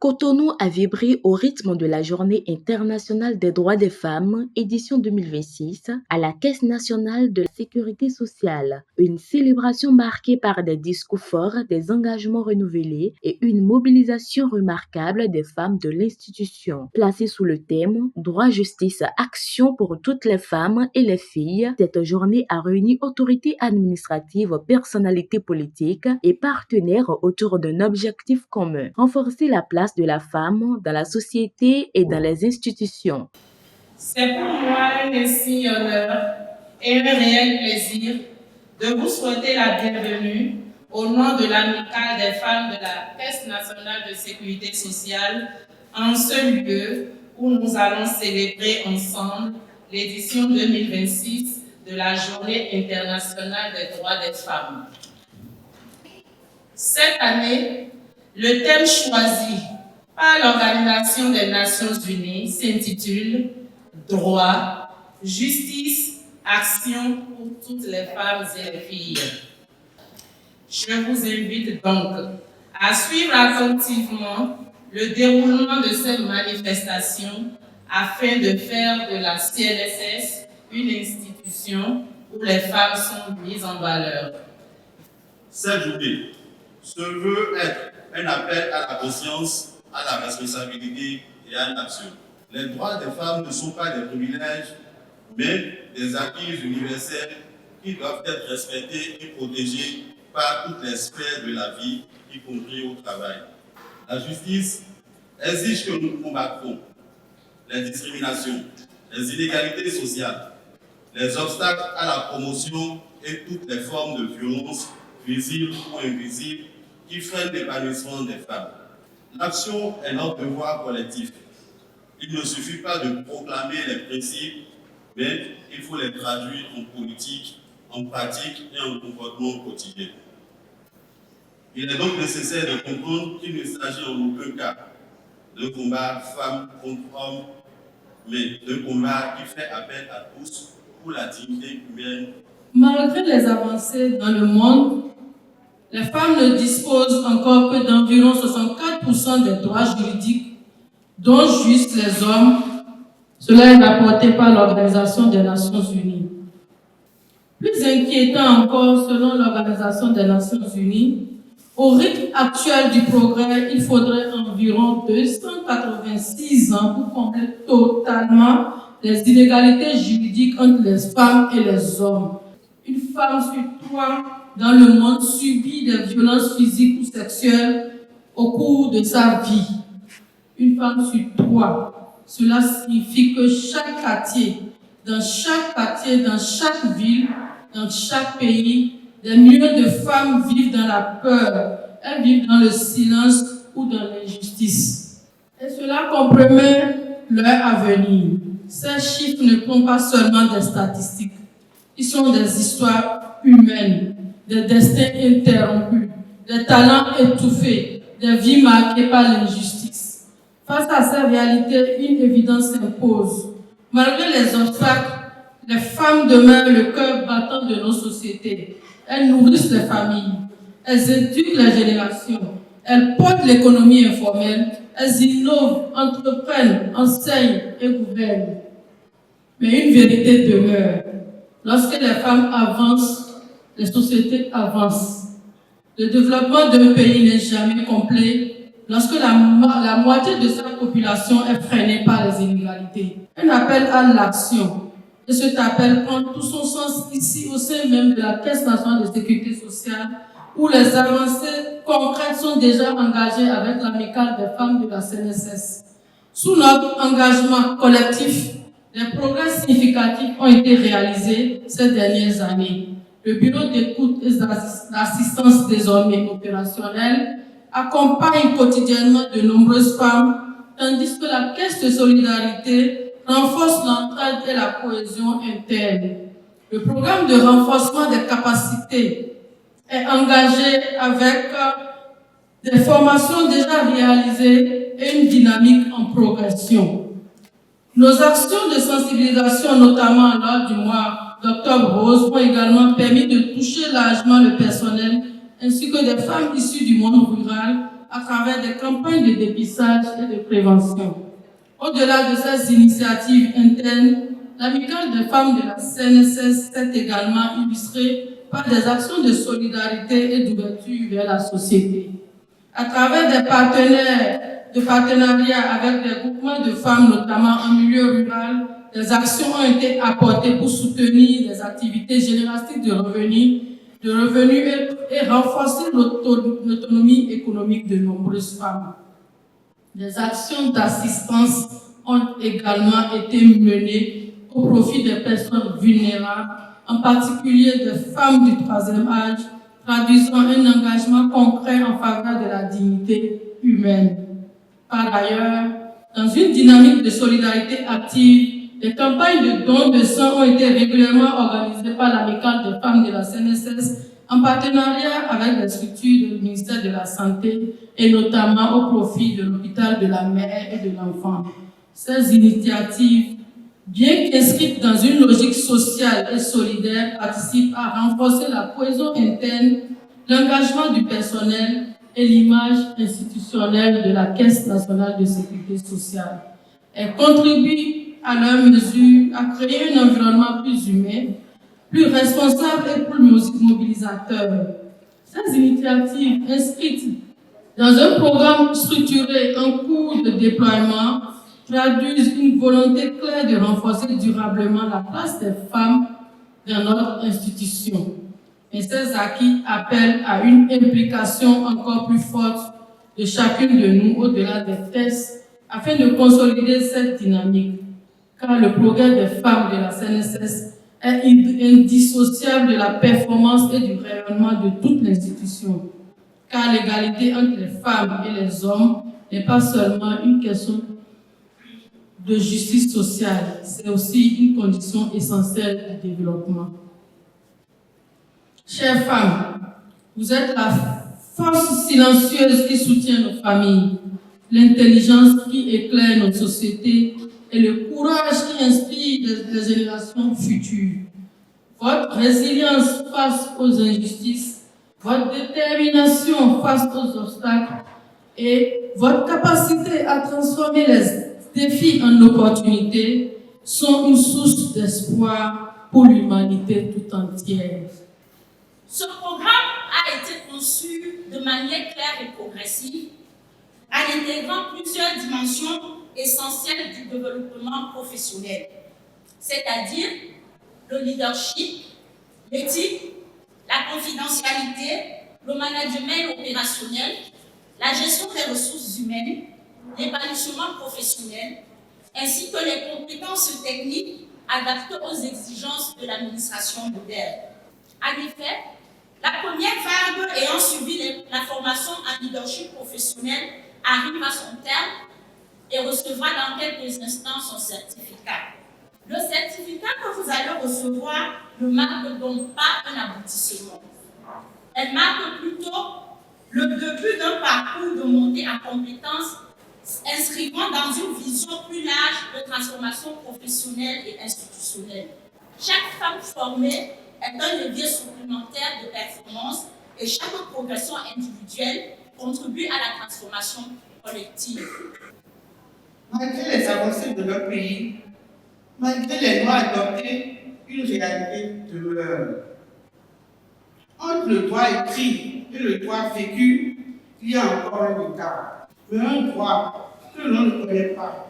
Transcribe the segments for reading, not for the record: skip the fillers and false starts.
Cotonou a vibré au rythme de la Journée internationale des droits des femmes, édition 2026, à la Caisse nationale de la sécurité sociale. Une célébration marquée par des discours forts, des engagements renouvelés et une mobilisation remarquable des femmes de l'institution. Placée sous le thème Droit, justice, action pour toutes les femmes et les filles, cette journée a réuni autorités administratives, personnalités politiques et partenaires autour d'un objectif commun: renforcer la place de la femme dans la société et dans les institutions. C'est pour moi un insigne honneur et un réel plaisir de vous souhaiter la bienvenue au nom de l'Amicale des femmes de la Caisse nationale de sécurité sociale en ce lieu où nous allons célébrer ensemble l'édition 2026 de la Journée internationale des droits des femmes. Cette année, le thème choisi par l'Organisation des Nations Unies s'intitule « Droit, justice, action pour toutes les femmes et les filles ». Je vous invite donc à suivre attentivement le déroulement de cette manifestation afin de faire de la CNSS une institution où les femmes sont mises en valeur. Cette journée se veut être un appel à la conscience, à la responsabilité et à l'action. Les droits des femmes ne sont pas des privilèges, mais des acquis universels qui doivent être respectés et protégés par toutes les sphères de la vie, y compris au travail. La justice exige que nous combattions les discriminations, les inégalités sociales, les obstacles à la promotion et toutes les formes de violence, visibles ou invisibles, qui freinent l'épanouissement des femmes. L'action est notre devoir collectif. Il ne suffit pas de proclamer les principes, mais il faut les traduire en politique, en pratique et en comportement quotidien. Il est donc nécessaire de comprendre qu'il ne s'agit en aucun cas d'un combat femme contre homme, mais d'un combat qui fait appel à tous pour la dignité humaine. Malgré les avancées dans le monde, les femmes ne disposent encore que d'environ 64% des droits juridiques dont jouissent les hommes. Cela est rapporté par l'Organisation des Nations Unies. Plus inquiétant encore, selon l'Organisation des Nations Unies, au rythme actuel du progrès, il faudrait environ 286 ans pour combler totalement les inégalités juridiques entre les femmes et les hommes. Une femme sur 3 dans le monde subit des violences physiques ou sexuelles au cours de sa vie. Une femme sur 3. Cela signifie que chaque quartier, dans chaque ville, dans chaque pays, des millions de femmes vivent dans la peur, elles vivent dans le silence ou dans l'injustice. Et cela compromet leur avenir. Ces chiffres ne sont pas seulement des statistiques, ils sont des histoires humaines, des destins interrompus, des talents étouffés, des vies marquées par l'injustice. Face à ces réalités, une évidence s'impose. Malgré les obstacles, les femmes demeurent le cœur battant de nos sociétés. Elles nourrissent les familles, elles éduquent les générations, elles portent l'économie informelle, elles innovent, entreprennent, enseignent et gouvernent. Mais une vérité demeure. Lorsque les femmes avancent, les sociétés avancent. Le développement d'un pays n'est jamais complet lorsque la moitié de sa population est freinée par les inégalités. Un appel à l'action. Et cet appel prend tout son sens ici au sein même de la Caisse nationale de sécurité sociale, où les avancées concrètes sont déjà engagées avec l'Amicale des femmes de la CNSS. Sous notre engagement collectif, des progrès significatifs ont été réalisés ces dernières années. Le bureau d'écoute et d'assistance désormais opérationnel accompagne quotidiennement de nombreuses femmes, tandis que la Caisse de solidarité renforce l'entraide et la cohésion interne. Le programme de renforcement des capacités est engagé avec des formations déjà réalisées et une dynamique en progression. Nos actions de sensibilisation, notamment lors du mois d'Octobre Rose, ont également permis de toucher largement le personnel ainsi que des femmes issues du monde rural à travers des campagnes de dépistage et de prévention. Au-delà de ces initiatives internes, l'Amicale des femmes de la CNSS s'est également illustrée par des actions de solidarité et d'ouverture vers la société. À travers des partenariats avec des groupements de femmes, notamment en milieu rural, des actions ont été apportées pour soutenir les activités génératrices de revenus et renforcer l'autonomie économique de nombreuses femmes. Des actions d'assistance ont également été menées au profit des personnes vulnérables, en particulier des femmes du troisième âge, traduisant un engagement concret en faveur de la dignité humaine. Par ailleurs, dans une dynamique de solidarité active, des campagnes de dons de sang ont été régulièrement organisées par l'Amicale des femmes de la CNSS en partenariat avec les structures du ministère de la Santé et notamment au profit de l'hôpital de la mère et de l'enfant. Ces initiatives, bien qu'inscrites dans une logique sociale et solidaire, participent à renforcer la cohésion interne, l'engagement du personnel et l'image institutionnelle de la Caisse nationale de sécurité sociale. Elles contribuent à leur mesure à créer un environnement plus humain, plus responsable et plus mobilisateur. Ces initiatives inscrites dans un programme structuré en cours de déploiement traduisent une volonté claire de renforcer durablement la place des femmes dans notre institution. Et ces acquis appellent à une implication encore plus forte de chacune de nous au-delà des tests afin de consolider cette dynamique. Car le progrès des femmes de la CNSS est indissociable de la performance et du rayonnement de toute l'institution. Car l'égalité entre les femmes et les hommes n'est pas seulement une question de justice sociale, c'est aussi une condition essentielle du développement. Chères femmes, vous êtes la force silencieuse qui soutient nos familles, l'intelligence qui éclaire notre société et le courage qui inspire les générations futures. Votre résilience face aux injustices, votre détermination face aux obstacles et votre capacité à transformer les défis en opportunités sont une source d'espoir pour l'humanité tout entière. Ce programme a été conçu de manière claire et progressive, en intégrant plusieurs dimensions essentielles du développement professionnel, c'est-à-dire le leadership, l'éthique, la confidentialité, le management opérationnel, la gestion des ressources humaines, l'épanouissement professionnel, ainsi que les compétences techniques adaptées aux exigences de l'administration moderne. En effet, la première vague ayant suivi la formation en leadership professionnel arrive à son terme et recevra dans quelques instants son certificat. Le certificat que vous allez recevoir ne marque donc pas un aboutissement. Elle marque plutôt le début d'un parcours de montée en compétences inscrivant dans une vision plus large de transformation professionnelle et institutionnelle. Chaque femme formée est un levier supplémentaire de performance et chaque progression individuelle contribue à la transformation collective. Malgré les avancées de notre pays, malgré les lois adoptées, une réalité demeure. Entre le droit écrit et le droit vécu, il y a encore un écart. Mais un droit que l'on ne connaît pas,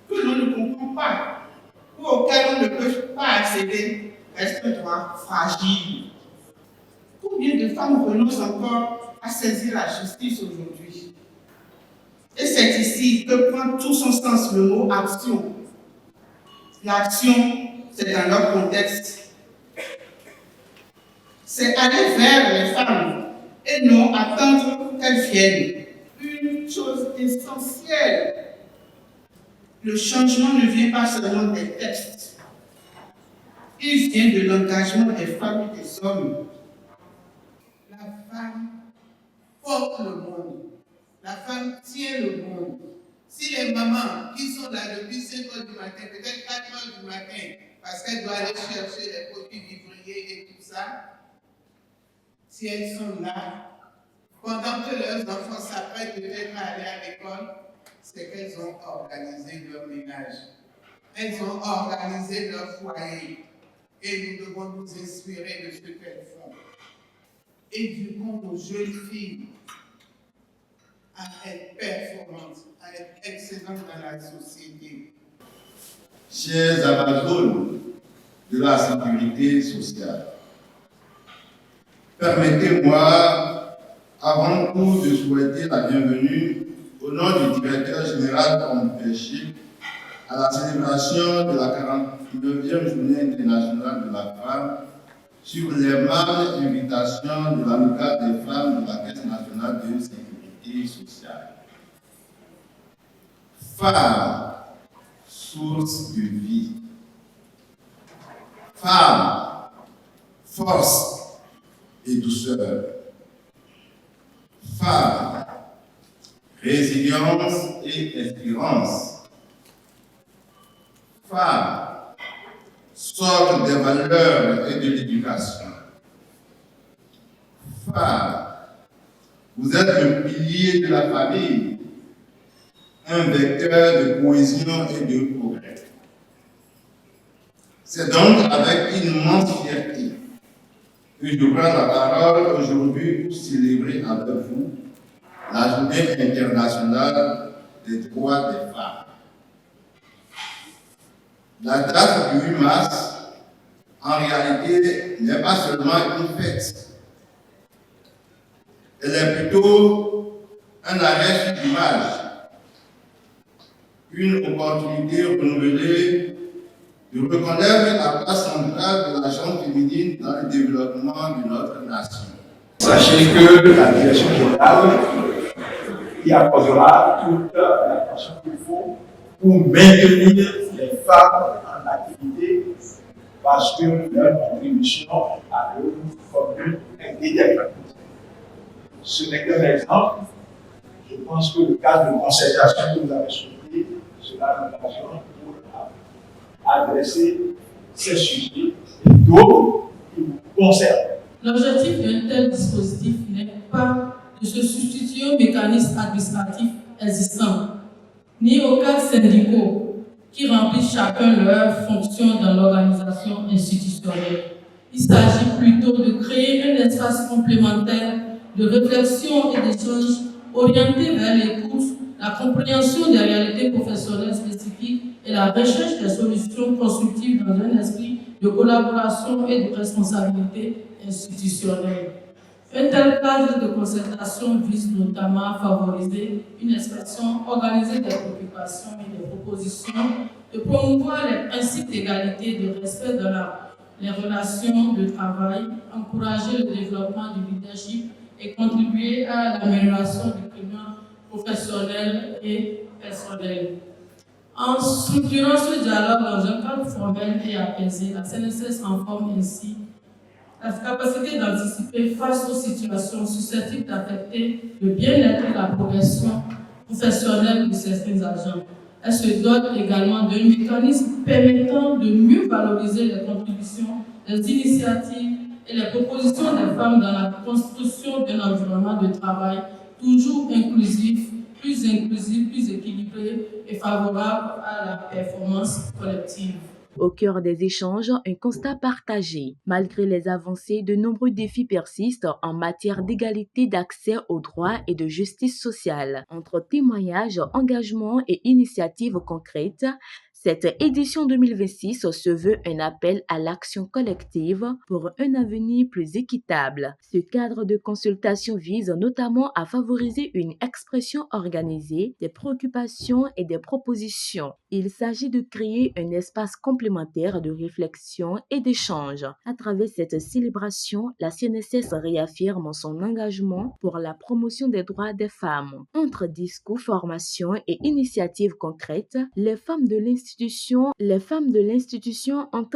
que l'on ne comprend pas, ou auquel on ne peut pas accéder, reste un droit fragile. Combien de femmes renoncent encore à saisir la justice aujourd'hui? Et c'est ici que prend tout son sens le mot action. L'action, c'est dans leur contexte. C'est aller vers les femmes et non attendre qu'elles viennent. Une chose essentielle. Le changement ne vient pas seulement des textes. Il vient de l'engagement des femmes et des hommes. La femme porte le monde. La femme tient le monde. Si les mamans qui sont là depuis 5 heures du matin, peut-être 4 heures du matin, parce qu'elles doivent aller chercher les produits vivriers et tout ça, si elles sont là, pendant que leurs enfants s'apprêtent peut-être à aller à l'école, c'est qu'elles ont organisé leur ménage. Elles ont organisé leur foyer. Et nous devons nous inspirer de ce qu'elles font. Éduquons nos jeunes filles à être performantes, à être excellentes dans la société. Chers Amazones de la sécurité sociale, permettez-moi avant tout de souhaiter la bienvenue au nom du directeur général Compechi à la célébration de la 49e journée internationale de la femme sur l'aimable invitation de l'amicale des femmes de la Caisse nationale de sécurité sociale. Femme, source de vie. Femme, force et douceur. Femme, résilience et espérance. Femme, socle des valeurs et de l'éducation. Femme, vous êtes le pilier de la famille, un vecteur de cohésion et de progrès. C'est donc avec une immense fierté que je prends la parole aujourd'hui pour célébrer avec vous la Journée internationale des droits des femmes. La date du 8 mars, en réalité, n'est pas seulement une fête. Elle est plutôt un arrêt sur l'image, une opportunité renouvelée de reconnaître la place centrale de la gente féminine dans le développement de notre nation. Sachez que la direction générale y apportera toute l'attention qu'il faut pour maintenir les femmes en activité parce que leur contribution à l'autre commune est déterminante. Ce n'est qu'un exemple. Je pense que le cadre de concertation que vous avez soulevé sera l'occasion pour adresser ces sujets et d'autres qui vous concernent. L'objectif d'un tel dispositif n'est pas de se substituer aux mécanismes administratifs existants, ni aux cadres syndicaux qui remplissent chacun leur fonction dans l'organisation institutionnelle. Il s'agit plutôt de créer un espace complémentaire de réflexion et d'échange orienté vers l'écoute, la compréhension des réalités professionnelles spécifiques et la recherche des solutions constructives dans un esprit de collaboration et de responsabilité institutionnelle. Un tel cadre de concertation vise notamment à favoriser une expression organisée des préoccupations et des propositions, de promouvoir les principes d'égalité et de respect dans les relations de travail, encourager le développement du leadership et contribuer à l'amélioration du climat professionnel et personnel. En structurant ce dialogue dans un cadre formel et apaisé, la CNSS renforce ainsi la capacité d'anticiper face aux situations susceptibles d'affecter le bien-être et la progression professionnelle de certains agents. Elle se dote également d'un mécanisme permettant de mieux valoriser les contributions, les initiatives et les propositions des femmes dans la construction d'un environnement de travail toujours inclusif, plus équilibré et favorable à la performance collective. Au cœur des échanges, un constat partagé. Malgré les avancées, de nombreux défis persistent en matière d'égalité d'accès aux droits et de justice sociale. Entre témoignages, engagements et initiatives concrètes, cette édition 2026 se veut un appel à l'action collective pour un avenir plus équitable. Ce cadre de consultation vise notamment à favoriser une expression organisée des préoccupations et des propositions. Il s'agit de créer un espace complémentaire de réflexion et d'échange. À travers cette célébration, la CNSS réaffirme son engagement pour la promotion des droits des femmes. Entre discours, formation et initiatives concrètes, les femmes de l'institution entendent